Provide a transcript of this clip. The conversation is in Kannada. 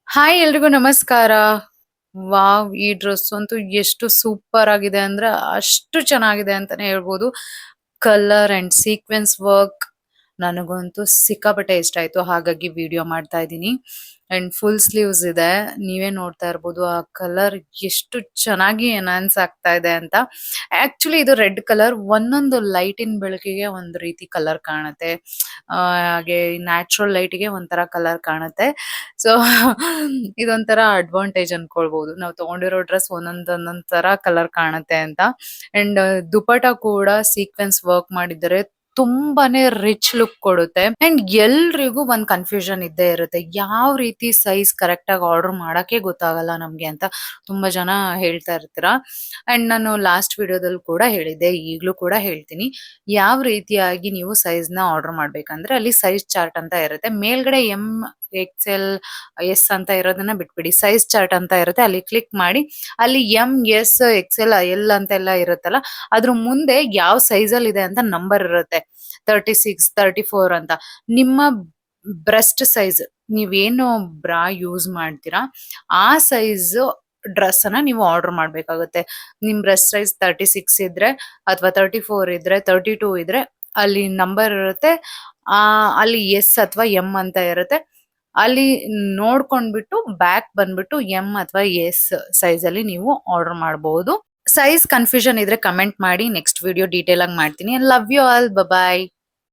ಹಾಯ್ ಎಲ್ರಿಗೂ ನಮಸ್ಕಾರ. ವಾವ್! ಈ ಡ್ರೆಸ್ ಅಂತೂ ಎಷ್ಟು ಸೂಪರ್ ಆಗಿದೆ ಅಂದ್ರೆ ಅಷ್ಟು ಚೆನ್ನಾಗಿದೆ ಅಂತಾನೆ ಹೇಳ್ಬೋದು. ಕಲರ್ ಅಂಡ್ ಸೀಕ್ವೆನ್ಸ್ ವರ್ಕ್ ನನಗಂತೂ ಸಿಕ್ಕಾಪಟ್ಟೆ ಇಷ್ಟ ಆಯ್ತು. ಹಾಗಾಗಿ ವಿಡಿಯೋ ಮಾಡ್ತಾ ಇದ್ದೀನಿ. ಅಂಡ್ ಫುಲ್ ಸ್ಲೀವ್ಸ್ ಇದೆ. ನೀವೇ ನೋಡ್ತಾ ಇರ್ಬೋದು ಆ ಕಲರ್ ಎಷ್ಟು ಚೆನ್ನಾಗಿ ಎನ್ಹಾನ್ಸ್ ಆಗ್ತಾ ಇದೆ ಅಂತ. ಆಕ್ಚುಲಿ ಇದು ರೆಡ್ ಕಲರ್ ಒಂದೊಂದು ಲೈಟಿನ ಬೆಳಕಿಗೆ ಒಂದು ರೀತಿ ಕಲರ್ ಕಾಣುತ್ತೆ. ಹಾಗೆ ನ್ಯಾಚುರಲ್ ಲೈಟ್‌ಗೆ ಒಂಥರ ಕಲರ್ ಕಾಣುತ್ತೆ. ಸೊ ಇದೊಂಥರ ಅಡ್ವಾಂಟೇಜ್ ಅನ್ಕೊಳ್ಬಹುದು. ನಾವು ತಗೊಂಡಿರೋ ಡ್ರೆಸ್ ಒಂದೊಂದ್ ತರ ಕಲರ್ ಕಾಣುತ್ತೆ ಅಂತ. ಅಂಡ್ ದುಪಟ್ಟ ಕೂಡ ಸೀಕ್ವೆನ್ಸ್ ವರ್ಕ್ ಮಾಡಿದ್ದಾರೆ. ತುಂಬಾನೇ ರಿಚ್ ಲುಕ್ ಕೊಡುತ್ತೆ. ಅಂಡ್ ಎಲ್ರಿಗೂ ಒಂದ್ ಕನ್ಫ್ಯೂಷನ್ ಇದ್ದೇ ಇರುತ್ತೆ. ಯಾವ ರೀತಿ ಸೈಜ್ ಕರೆಕ್ಟ್ ಆಗಿ ಆರ್ಡರ್ ಮಾಡಕ್ಕೆ ಗೊತ್ತಾಗಲ್ಲ ನಮ್ಗೆ ಅಂತ ತುಂಬಾ ಜನ ಹೇಳ್ತಾ ಇರ್ತೀರಾ. ಅಂಡ್ ನಾನು ಲಾಸ್ಟ್ ವಿಡಿಯೋದಲ್ಲಿ ಕೂಡ ಹೇಳಿದ್ದೆ, ಈಗ್ಲೂ ಕೂಡ ಹೇಳ್ತೀನಿ. ಯಾವ ರೀತಿಯಾಗಿ ನೀವು ಸೈಜ್ ನ ಆರ್ಡರ್ ಮಾಡ್ಬೇಕಂದ್ರೆ ಅಲ್ಲಿ ಸೈಜ್ ಚಾರ್ಟ್ ಅಂತ ಇರುತ್ತೆ. ಮೇಲ್ಗಡೆ ಎಂ, ಎಕ್ಸೆಲ್, ಎಸ್ ಅಂತ ಇರೋದನ್ನ ಬಿಟ್ಬಿಡಿ. ಸೈಜ್ ಚಾರ್ಟ್ ಅಂತ ಇರುತ್ತೆ. ಅಲ್ಲಿ ಕ್ಲಿಕ್ ಮಾಡಿ ಅಲ್ಲಿ ಎಂ, ಎಸ್, ಎಕ್ಸೆಲ್, ಎಲ್ ಅಂತೆಲ್ಲ ಇರುತ್ತಲ್ಲ, ಅದ್ರ ಮುಂದೆ ಯಾವ ಸೈಜ್ ಅಲ್ಲಿ ಇದೆ ಅಂತ ನಂಬರ್ ಇರುತ್ತೆ. 36, 34 ಅಂತ. ನಿಮ್ಮ ಬ್ರೆಸ್ಟ್ ಸೈಜ್ ನೀವೇನು ಬ್ರಾ ಯೂಸ್ ಮಾಡ್ತೀರಾ ಆ ಸೈಜ್ ಡ್ರೆಸ್ ಅನ್ನ ನೀವು ಆರ್ಡರ್ ಮಾಡ್ಬೇಕಾಗುತ್ತೆ. ನಿಮ್ ಬ್ರೆಸ್ಟ್ ಸೈಜ್ 36 ಇದ್ರೆ ಅಥವಾ 34 ಇದ್ರೆ 32 ಇದ್ರೆ ಅಲ್ಲಿ ನಂಬರ್ ಇರುತ್ತೆ. ಅಲ್ಲಿ ಎಸ್ ಅಥವಾ ಎಂ ಅಂತ ಇರುತ್ತೆ. ಅಲ್ಲಿ ನೋಡ್ಕೊಂಡ್ಬಿಟ್ಟು ಬ್ಯಾಕ್ ಬಂದ್ಬಿಟ್ಟು ಎಂ ಅಥವಾ ಎಸ್ ಸೈಜ್ ಅಲ್ಲಿ ನೀವು ಆರ್ಡರ್ ಮಾಡಬಹುದು. ಸೈಜ್ ಕನ್ಫ್ಯೂಷನ್ ಇದ್ರೆ ಕಮೆಂಟ್ ಮಾಡಿ. ನೆಕ್ಸ್ಟ್ ವಿಡಿಯೋ ಡೀಟೇಲ್ ಆಗಿ ಮಾಡ್ತೀನಿ. Love you all. ಬಾಯ್.